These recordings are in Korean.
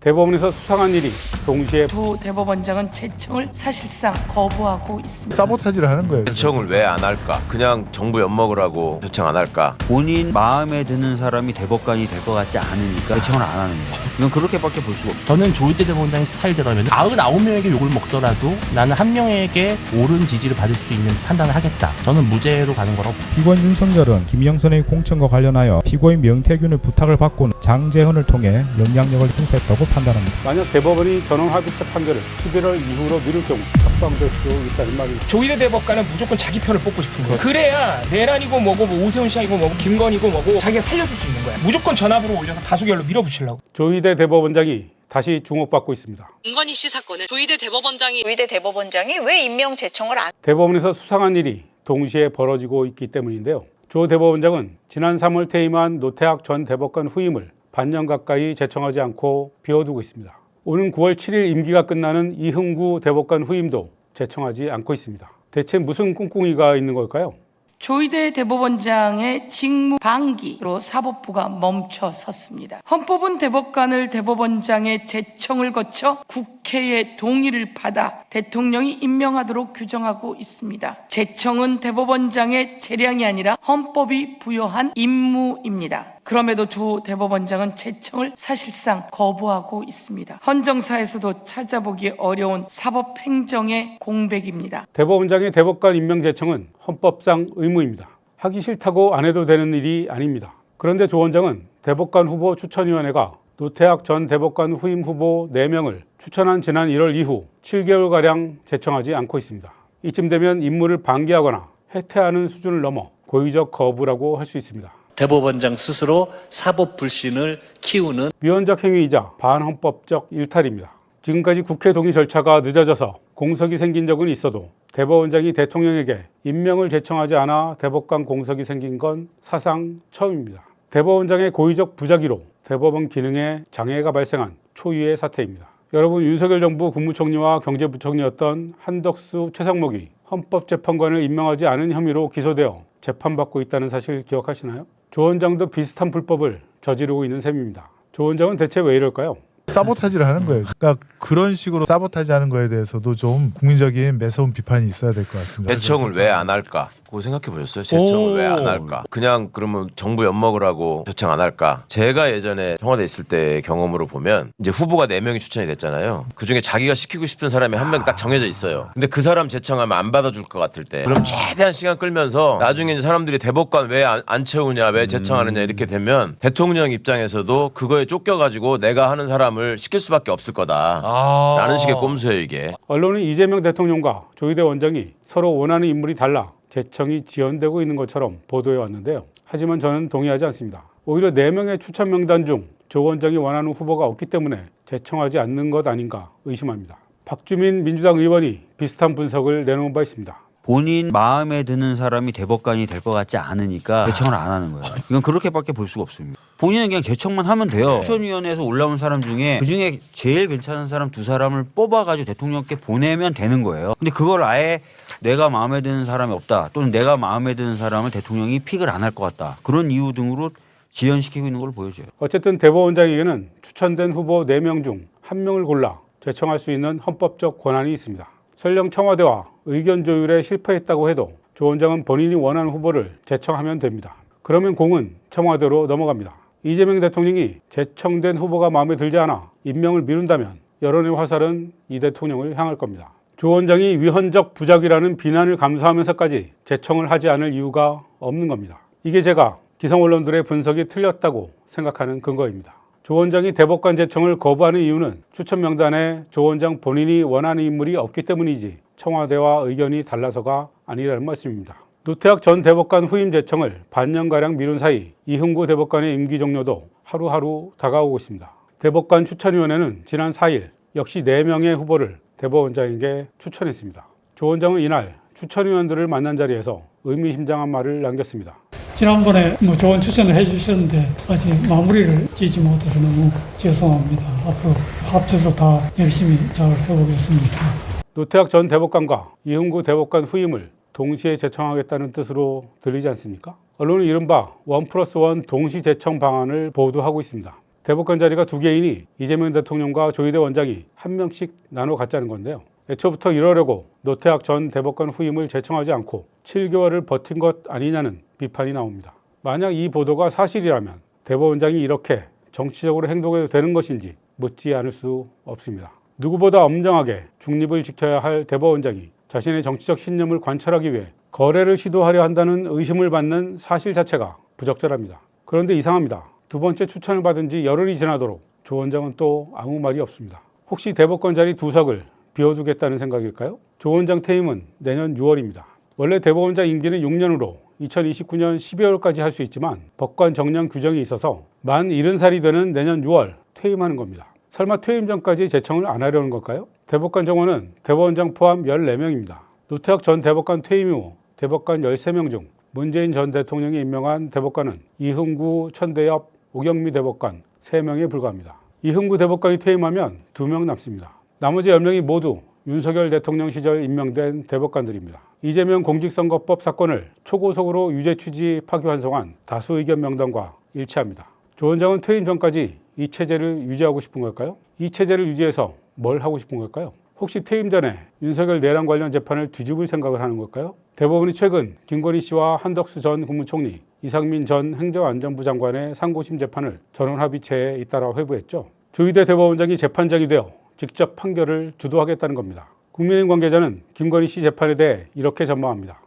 대법원에서 수상한 일이 동시에 조 대법원장은 제청을 사실상 거부하고 있습니다. 사보타지를 하는 거예요. 제청을 왜 안 할까? 그냥 정부 엿먹으라고 제청 안 할까? 본인 마음에 드는 사람이 대법관이 될 것 같지 않으니까 제청을 안 하는 거예요. 이건 그렇게밖에 볼 수가 없어요. 저는 조희대 대법원장의 스타일대로라면 99명에게 욕을 먹더라도 나는 한 명에게 옳은 지지를 받을 수 있는 판단을 하겠다. 저는 무죄로 가는 거라고 봅니다. 피고인 윤석열은 김영선의 공천과 관련하여 피고인 명태균의 부탁을 받고 장재헌을 통해 영향력을 행사했다고 판단합니다. 만약 대법원이 전원 합의체 판결을 11월 이후로 미룰 경우 확정될 수 있다는 말입니다. 조희대 대법관은 무조건 자기 편을 뽑고 싶은 거예요. 그래야 내란이고 뭐고 뭐 오세훈 씨이고 뭐고 김건희고 뭐고 자기가 살려줄 수 있는 거야. 무조건 전압으로 올려서 다수결로 밀어붙이려고. 조희대 대법원장이 다시 주목받고 있습니다. 김건희 씨 사건은 조희대 대법원장이 왜 임명 제청을 안 대법원에서 수상한 일이 동시에 벌어지고 있기 때문인데요. 조 대법원장은 지난 3월 퇴임한 노태학 전 대법관 후임을 반년 가까이 제청하지 않고 비워두고 있습니다. 오는 9월 7일 임기가 끝나는 이흥구 대법관 후임도 제청하지 않고 있습니다. 대체 무슨 꿍꿍이가 있는 걸까요? 조희대 대법원장의 직무 방기로 사법부가 멈춰 섰습니다. 헌법은 대법관을 대법원장의 제청을 거쳐 국회의 동의를 받아 대통령이 임명하도록 규정하고 있습니다. 제청은 대법원장의 재량이 아니라 헌법이 부여한 임무입니다. 그럼에도 조 대법원장은 제청을 사실상 거부하고 있습니다. 헌정사에서도 찾아보기 어려운 사법행정의 공백입니다. 대법원장의 대법관 임명 제청은 헌법상 의무입니다. 하기 싫다고 안 해도 되는 일이 아닙니다. 그런데 조 원장은 대법관 후보 추천위원회가 노태학 전 대법관 후임 후보 4명을 추천한 지난 1월 이후 7개월가량 제청하지 않고 있습니다. 이쯤 되면 임무를 방기하거나 해태하는 수준을 넘어 고의적 거부라고 할 수 있습니다. 대법원장 스스로 사법 불신을 키우는 위헌적 행위이자 반헌법적 일탈입니다. 지금까지 국회 동의 절차가 늦어져서 공석이 생긴 적은 있어도 대법원장이 대통령에게 임명을 제청하지 않아 대법관 공석이 생긴 건 사상 처음입니다. 대법원장의 고의적 부작위로 대법원 기능에 장애가 발생한 초유의 사태입니다. 여러분, 윤석열 정부 국무총리와 경제부총리였던 한덕수, 최상목이 헌법재판관을 임명하지 않은 혐의로 기소되어 재판받고 있다는 사실 기억하시나요? 조 원장도 비슷한 불법을 저지르고 있는 셈입니다. 조 원장은 대체 왜 이럴까요? 사보타지를 하는 거예요. 그러니까 그런 식으로 사보타지 하는 거에 대해서도 좀 국민적인 매서운 비판이 있어야 될 것 같습니다. 제청을 왜 안 할까? 그거 생각해 보셨어요? 제청을 왜 안 할까? 그냥 그러면 정부 엿먹으라고 제청 안 할까? 제가 예전에 청와대 있을 때 경험으로 보면 이제 후보가 4명이 추천이 됐잖아요. 그중에 자기가 시키고 싶은 사람이 한 명 딱 정해져 있어요. 근데 그 사람 제청하면 안 받아줄 것 같을 때 그럼 최대한 시간 끌면서 나중에 이제 사람들이 대법관 왜 안 채우냐, 왜 제청하느냐 이렇게 되면 대통령 입장에서도 그거에 쫓겨가지고 내가 하는 사람을 시킬 수밖에 없을 거다 라는 식의 꼼수예요 이게. 언론은 이재명 대통령과 조희대 원장이 서로 원하는 인물이 달라 제청이 지연되고 있는 것처럼 보도해 왔는데요. 하지만 저는 동의하지 않습니다. 오히려 4명의 추천 명단 중 조 원장이 원하는 후보가 없기 때문에 제청하지 않는 것 아닌가 의심합니다. 박주민 민주당 의원이 비슷한 분석을 내놓은 바 있습니다. 본인 마음에 드는 사람이 대법관이 될 것 같지 않으니까 제청을 안 하는 거예요. 이건 그렇게밖에 볼 수가 없습니다. 본인은 그냥 제청만 하면 돼요. 추천위원회에서 올라온 사람 중에 그중에 제일 괜찮은 사람 2사람을 뽑아가지고 대통령께 보내면 되는 거예요. 근데 그걸 아예 내가 마음에 드는 사람이 없다, 또는 내가 마음에 드는 사람을 대통령이 픽을 안 할 것 같다, 그런 이유 등으로 지연시키고 있는 걸 보여줘요. 어쨌든 대법원장에게는 추천된 후보 4명 중 1명을 골라 제청할 수 있는 헌법적 권한이 있습니다. 설령 청와대와 의견 조율에 실패했다고 해도 조 원장은 본인이 원하는 후보를 제청하면 됩니다. 그러면 공은 청와대로 넘어갑니다. 이재명 대통령이 제청된 후보가 마음에 들지 않아 임명을 미룬다면 여론의 화살은 이 대통령을 향할 겁니다. 조 원장이 위헌적 부작위라는 비난을 감수하면서까지 제청을 하지 않을 이유가 없는 겁니다. 이게 제가 기성 언론들의 분석이 틀렸다고 생각하는 근거입니다. 조 원장이 대법관 제청을 거부하는 이유는 추천 명단에 조 원장 본인이 원하는 인물이 없기 때문이지 청와대와 의견이 달라서가 아니라는 말씀입니다. 노태학 전 대법관 후임 제청을 반년가량 미룬 사이 이흥구 대법관의 임기 종료도 하루하루 다가오고 있습니다. 대법관 추천위원회는 지난 4일 역시 4명의 후보를 대법원장에게 추천했습니다. 조 원장은 이날 추천위원들을 만난 자리에서 의미심장한 말을 남겼습니다. 지난번에 좋은 추천을 해주셨는데 아직 마무리를 지지 못해서 너무 죄송합니다. 앞으로 합쳐서 다 열심히 잘 해보겠습니다. 노태학 전 대법관과 이흥구 대법관 후임을 동시에 제청하겠다는 뜻으로 들리지 않습니까? 언론은 이른바 1+1 동시 제청 방안을 보도하고 있습니다. 대법관 자리가 2개이니 이재명 대통령과 조희대 원장이 한 명씩 나눠 갖자는 건데요. 애초부터 이러려고 노태학 전 대법관 후임을 제청하지 않고 7개월을 버틴 것 아니냐는 비판이 나옵니다. 만약 이 보도가 사실이라면 대법원장이 이렇게 정치적으로 행동해도 되는 것인지 묻지 않을 수 없습니다. 누구보다 엄정하게 중립을 지켜야 할 대법원장이 자신의 정치적 신념을 관철하기 위해 거래를 시도하려 한다는 의심을 받는 사실 자체가 부적절합니다. 그런데 이상합니다. 두 번째 추천을 받은 지 열흘이 지나도록 조 원장은 또 아무 말이 없습니다. 혹시 대법관 자리 2석을 비워두겠다는 생각일까요? 조 원장 퇴임은 내년 6월입니다. 원래 대법원장 임기는 6년으로 2029년 12월까지 할 수 있지만 법관 정량 규정이 있어서 만 70살이 되는 내년 6월 퇴임하는 겁니다. 설마 퇴임 전까지 제청을 안 하려는 걸까요? 대법관 정원은 대법원장 포함 14명입니다. 노태학 전 대법관 퇴임 후 대법관 13명 중 문재인 전 대통령이 임명한 대법관은 이흥구, 천대엽, 오경미 대법관 3명에 불과합니다. 이흥구 대법관이 퇴임하면 2명 남습니다. 나머지 10명이 모두 윤석열 대통령 시절 임명된 대법관들입니다. 이재명 공직선거법 사건을 초고속으로 유죄 취지 파기환송한 다수 의견 명단과 일치합니다. 조 원장은 퇴임 전까지 이 체제를 유지하고 싶은 걸까요? 이 체제를 유지해서 뭘 하고 싶은 걸까요? 혹시 퇴임 전에 윤석열 내란 관련 재판을 뒤집을 생각을 하는 걸까요? 대법원이 최근 김건희 씨와 한덕수 전 국무총리, 이상민 전 행정안전부 장관의 상고심 재판을 전원합의체에 잇따라 회부했죠. 조희대 대법원장이 재판장이 되어 직접 판결을 주도하겠다는 겁니다. 국민의힘 관계자는 김건희 씨 재판에 대해 이렇게 전망합니다.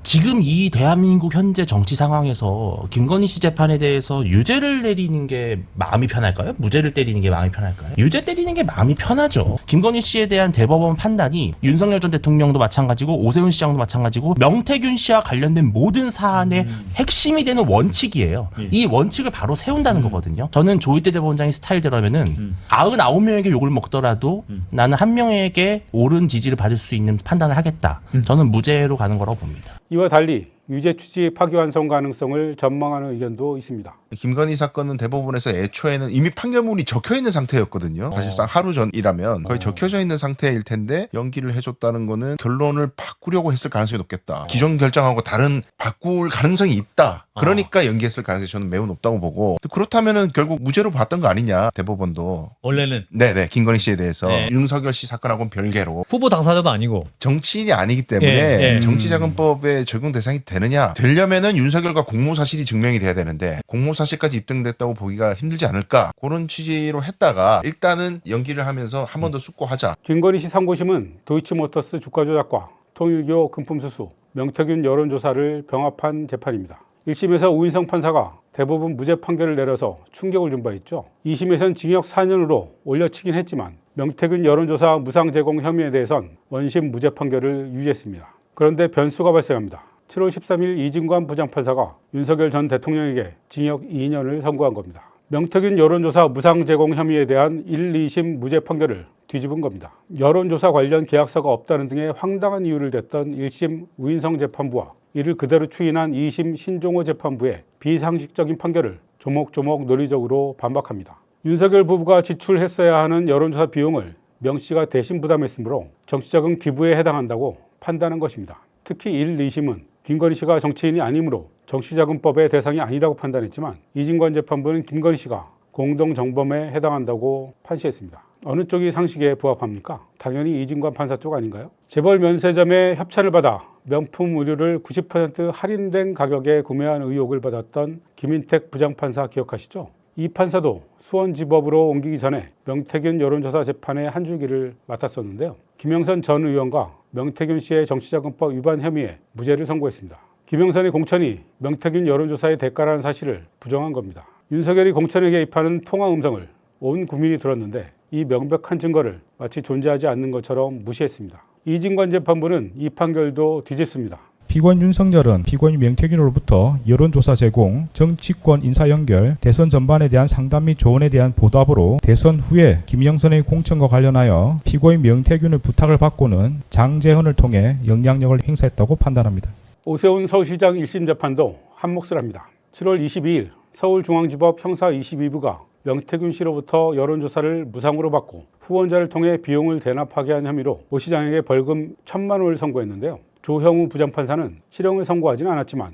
지금 이 대한민국 현재 정치 상황에서 김건희 씨 재판에 대해서 유죄를 내리는 게 마음이 편할까요? 무죄를 때리는 게 마음이 편할까요? 유죄 때리는 게 마음이 편하죠. 김건희 씨에 대한 대법원 판단이 윤석열 전 대통령도 마찬가지고 오세훈 시장도 마찬가지고 명태균 씨와 관련된 모든 사안의 핵심이 되는 원칙이에요. 이 원칙을 바로 세운다는 거거든요. 저는 조희대 대법원장의 스타일대로라면은 99명에게 욕을 먹더라도 나는 한 명에게 옳은 지지를 받을 수 있는 판단을 하겠다. 저는 무죄로 가는 거라고 봅니다. 이와 달리 유죄 취지 파기환송 가능성을 전망하는 의견도 있습니다. 김건희 사건은 대법원에서 애초에는 이미 판결문이 적혀있는 상태였거든요. 사실상 하루 전이라면 거의 적혀져 있는 상태일 텐데 연기를 해줬다는 거는 결론을 바꾸려고 했을 가능성이 높겠다. 기존 결정하고 다른 바꿀 가능성이 있다. 그러니까 연기했을 가능성이 저는 매우 높다고 보고, 그렇다면은 결국 무죄로 봤던 거 아니냐, 대법원도. 원래는 네네, 김건희 씨에 대해서 윤석열 씨 사건하고는 별개로 후보 당사자도 아니고 정치인이 아니기 때문에 정치자금법에 적용 대상이 되느냐, 되려면은 윤석열과 공모사실이 증명이 돼야 되는데 공모사실까지 입증됐다고 보기가 힘들지 않을까, 그런 취지로 했다가 일단은 연기를 하면서 한 번 더 숙고하자. 김건희 씨 상고심은 도이치모터스 주가 조작과 통일교 금품 수수, 명태균 여론조사를 병합한 재판입니다. 1심에서 우인성 판사가 대부분 무죄 판결을 내려서 충격을 준 바 있죠. 2심에선 징역 4년으로 올려치긴 했지만 명태균 여론조사 무상 제공 혐의에 대해선 원심 무죄 판결을 유지했습니다. 그런데 변수가 발생합니다. 7월 13일 이진관 부장판사가 윤석열 전 대통령에게 징역 2년을 선고한 겁니다. 명태균 여론조사 무상 제공 혐의에 대한 1, 2심 무죄 판결을 뒤집은 겁니다. 여론조사 관련 계약서가 없다는 등의 황당한 이유를 댔던 1심 우인성 재판부와 이를 그대로 추인한 2심 신종호 재판부의 비상식적인 판결을 조목조목 논리적으로 반박합니다. 윤석열 부부가 지출했어야 하는 여론조사 비용을 명 씨가 대신 부담했으므로 정치자금 기부에 해당한다고 판단한 것입니다. 특히 1, 2심은 김건희 씨가 정치인이 아니므로 정치자금법의 대상이 아니라고 판단했지만 이진관 재판부는 김건희 씨가 공동정범에 해당한다고 판시했습니다. 어느 쪽이 상식에 부합합니까? 당연히 이진관 판사 쪽 아닌가요? 재벌 면세점의 협찬을 받아 명품 의류를 90% 할인된 가격에 구매한 의혹을 받았던 김인택 부장판사 기억하시죠? 이 판사도 수원지법으로 옮기기 전에 명태균 여론조사 재판의 한 줄기를 맡았었는데요. 김영선 전 의원과 명태균 씨의 정치자금법 위반 혐의에 무죄를 선고했습니다. 김영선의 공천이 명태균 여론조사의 대가라는 사실을 부정한 겁니다. 윤석열이 공천에 개입하는 통화 음성을 온 국민이 들었는데 이 명백한 증거를 마치 존재하지 않는 것처럼 무시했습니다. 이진관 재판부는 이 판결도 뒤집습니다. 피고인 윤석열은 피고인 명태균으로부터 여론조사 제공, 정치권 인사 연결, 대선 전반에 대한 상담 및 조언에 대한 보답으로 대선 후에 김영선의 공천과 관련하여 피고인 명태균의 부탁을 받고는 장제헌을 통해 영향력을 행사했다고 판단합니다. 오세훈 서울시장 1심 재판도 한몫을 합니다. 7월 22일 서울중앙지법 형사 22부가 명태균 씨로부터 여론조사를 무상으로 받고 후원자를 통해 비용을 대납하게 한 혐의로 오 시장에게 벌금 1,000만 원을 선고했는데요. 조형우 부장판사는 실형을 선고하지는 않았지만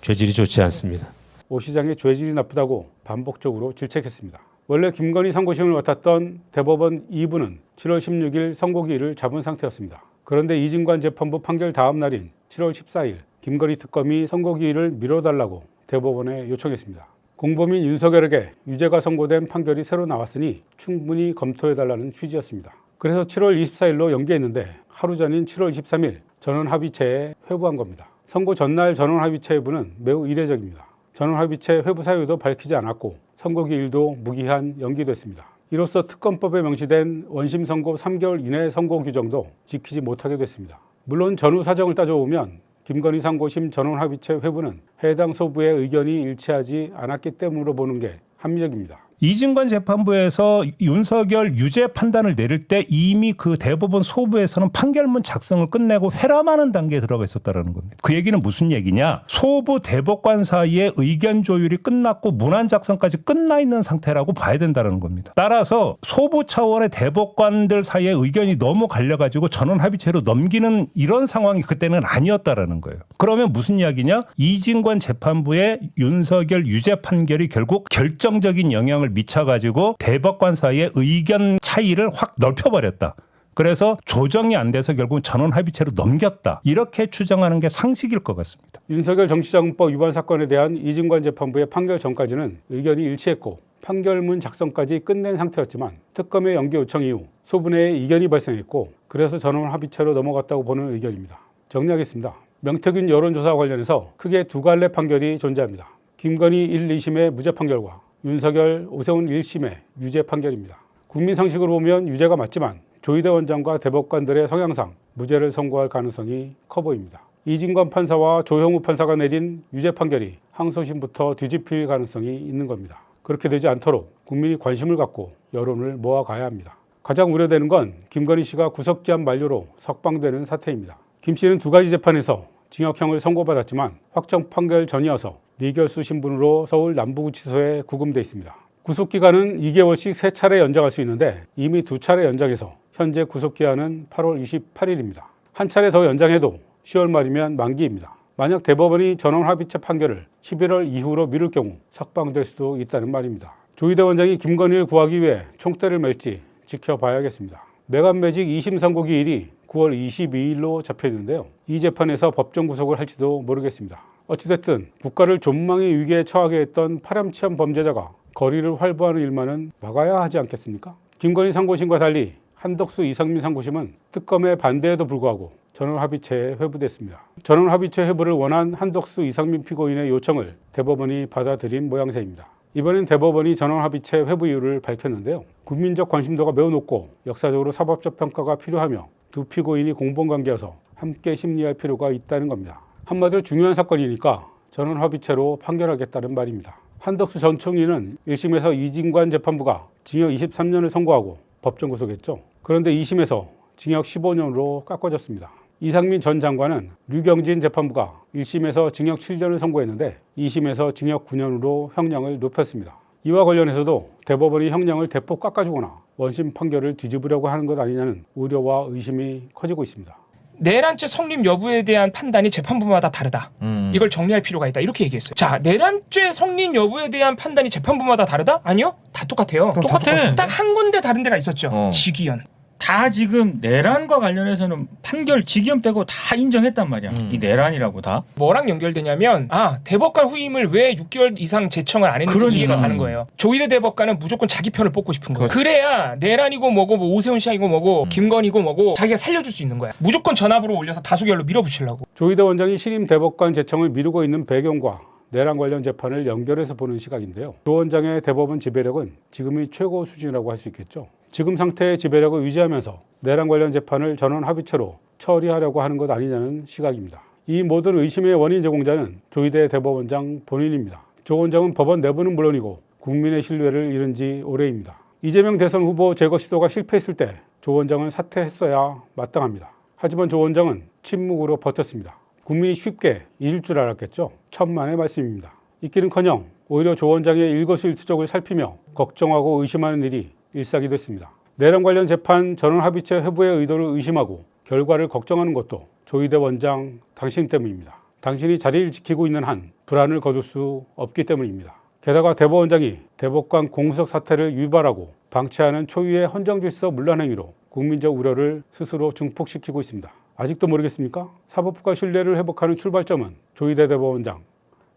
죄질이 좋지 않습니다. 오 시장의 죄질이 나쁘다고 반복적으로 질책했습니다. 원래 김건희 선고심을 맡았던 대법원 2부는 7월 16일 선고기일을 잡은 상태였습니다. 그런데 이진관 재판부 판결 다음 날인 7월 14일 김건희 특검이 선고기일을 미뤄달라고 대법원에 요청했습니다. 공범인 윤석열에게 유죄가 선고된 판결이 새로 나왔으니 충분히 검토해달라는 취지였습니다. 그래서 7월 24일로 연기했는데 하루 전인 7월 23일 전원합의체에 회부한 겁니다. 선고 전날 전원합의체 회부는 매우 이례적입니다. 전원합의체 회부 사유도 밝히지 않았고 선고기일도 무기한 연기됐습니다. 이로써 특검법에 명시된 원심 선고 3개월 이내 선고 규정도 지키지 못하게 됐습니다. 물론 전후 사정을 따져보면 김건희 상고심 전원합의체 회부는 해당 소부의 의견이 일치하지 않았기 때문으로 보는 게 합리적입니다. 이진관 재판부에서 윤석열 유죄 판단을 내릴 때 이미 그 대법원 소부에서는 판결문 작성을 끝내고 회람하는 단계에 들어가 있었다는 겁니다. 그 얘기는 무슨 얘기냐? 소부 대법관 사이에 의견 조율이 끝났고 문안 작성까지 끝나 있는 상태라고 봐야 된다는 겁니다. 따라서 소부 차원의 대법관들 사이에 의견이 너무 갈려가지고 전원 합의체로 넘기는 이런 상황이 그때는 아니었다라는 거예요. 그러면 무슨 이야기냐? 이진관 재판부의 윤석열 유죄 판결이 결국 결정적인 영향을 미쳐가지고 대법관 사이의 의견 차이를 확 넓혀버렸다. 그래서 조정이 안 돼서 결국 전원합의체로 넘겼다. 이렇게 추정하는 게 상식일 것 같습니다. 윤석열 정치자금법 위반 사건에 대한 이진관 재판부의 판결 전까지는 의견이 일치했고 판결문 작성까지 끝낸 상태였지만 특검의 연기 요청 이후 소부 내에 이견이 발생했고 그래서 전원합의체로 넘어갔다고 보는 의견입니다. 정리하겠습니다. 명태균 여론조사 관련해서 크게 두 갈래 판결이 존재합니다. 김건희 1, 2심의 무죄 판결과 윤석열, 오세훈 1심의 유죄 판결입니다. 국민 상식으로 보면 유죄가 맞지만 조희대 원장과 대법관들의 성향상 무죄를 선고할 가능성이 커 보입니다. 이진관 판사와 조형우 판사가 내린 유죄 판결이 항소심부터 뒤집힐 가능성이 있는 겁니다. 그렇게 되지 않도록 국민이 관심을 갖고 여론을 모아가야 합니다. 가장 우려되는 건 김건희 씨가 구속기한 만료로 석방되는 사태입니다. 김 씨는 두 가지 재판에서 징역형을 선고받았지만 확정 판결 전이어서 미결수 신분으로 서울 남부구치소에 구금돼 있습니다. 구속기간은 2개월씩 3차례 연장할 수 있는데 이미 2차례 연장해서 현재 구속기한은 8월 28일입니다. 한 차례 더 연장해도 10월 말이면 만기입니다. 만약 대법원이 전원합의체 판결을 11월 이후로 미룰 경우 석방될 수도 있다는 말입니다. 조희대 원장이 김건희를 구하기 위해 총대를 맬지 지켜봐야겠습니다. 매간매직 2심 선고기일이 9월 22일로 잡혀있는데요. 이 재판에서 법정 구속을 할지도 모르겠습니다. 어찌됐든 국가를 존망의 위기에 처하게 했던 파렴치한 범죄자가 거리를 활보하는 일만은 막아야 하지 않겠습니까? 김건희 상고심과 달리 한덕수 이상민 상고심은 특검의 반대에도 불구하고 전원합의체에 회부됐습니다. 전원합의체 회부를 원한 한덕수 이상민 피고인의 요청을 대법원이 받아들인 모양새입니다. 이번엔 대법원이 전원합의체 회부 이유를 밝혔는데요. 국민적 관심도가 매우 높고 역사적으로 사법적 평가가 필요하며 두 피고인이 공범관계여서 함께 심리할 필요가 있다는 겁니다. 한마디로 중요한 사건이니까 전원합의체로 판결하겠다는 말입니다. 한덕수 전 총리는 1심에서 이진관 재판부가 징역 23년을 선고하고 법정 구속했죠. 그런데 2심에서 징역 15년으로 깎아졌습니다. 이상민 전 장관은 류경진 재판부가 1심에서 징역 7년을 선고했는데 2심에서 징역 9년으로 형량을 높였습니다. 이와 관련해서도 대법원이 형량을 대폭 깎아주거나 원심 판결을 뒤집으려고 하는 것 아니냐는 우려와 의심이 커지고 있습니다. 내란죄 성립 여부에 대한 판단이 재판부마다 다르다. 이걸 정리할 필요가 있다. 이렇게 얘기했어요. 자, 내란죄 성립 여부에 대한 판단이 재판부마다 다르다? 아니요. 다 똑같아요. 똑같아. 딱 한 군데 다른 데가 있었죠. 직위원. 다 지금 내란과 관련해서는 판결 직위원 빼고 다 인정했단 말이야. 이 내란이라고 다. 뭐랑 연결되냐면 대법관 후임을 왜 6개월 이상 제청을 안 했는지 이해가 가는 거예요. 조희대 대법관은 무조건 자기 편을 뽑고 싶은 거예요. 그래야 내란이고 뭐고 뭐 오세훈 시장이고 뭐고 김건희고 뭐고 자기가 살려줄 수 있는 거야. 무조건 전압으로 올려서 다수결로 밀어붙이려고. 조희대 원장이 신임 대법관 제청을 미루고 있는 배경과 내란 관련 재판을 연결해서 보는 시각인데요. 조 원장의 대법원 지배력은 지금이 최고 수준이라고 할 수 있겠죠. 지금 상태의 지배력을 유지하면서 내란 관련 재판을 전원 합의체로 처리하려고 하는 것 아니냐는 시각입니다. 이 모든 의심의 원인 제공자는 조희대 대법원장 본인입니다. 조 원장은 법원 내부는 물론이고 국민의 신뢰를 잃은 지 오래입니다. 이재명 대선 후보 제거 시도가 실패했을 때 조 원장은 사퇴했어야 마땅합니다. 하지만 조 원장은 침묵으로 버텼습니다. 국민이 쉽게 잊을 줄 알았겠죠. 천만의 말씀입니다. 잊기는커녕 오히려 조 원장의 일거수일투족을 살피며 걱정하고 의심하는 일이 일상이 됐습니다. 내란 관련 재판 전원합의체 회부의 의도를 의심하고 결과를 걱정하는 것도 조희대 원장 당신 때문입니다. 당신이 자리를 지키고 있는 한 불안을 거둘 수 없기 때문입니다. 게다가 대법원장이 대법관 공석 사태를 유발하고 방치하는 초유의 헌정질서 문란 행위로 국민적 우려를 스스로 증폭시키고 있습니다. 아직도 모르겠습니까? 사법부가 신뢰를 회복하는 출발점은 조희대 대법원장,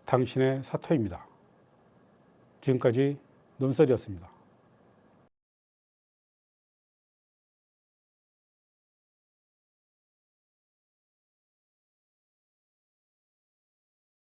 당신의 사퇴입니다. 지금까지 논설이었습니다.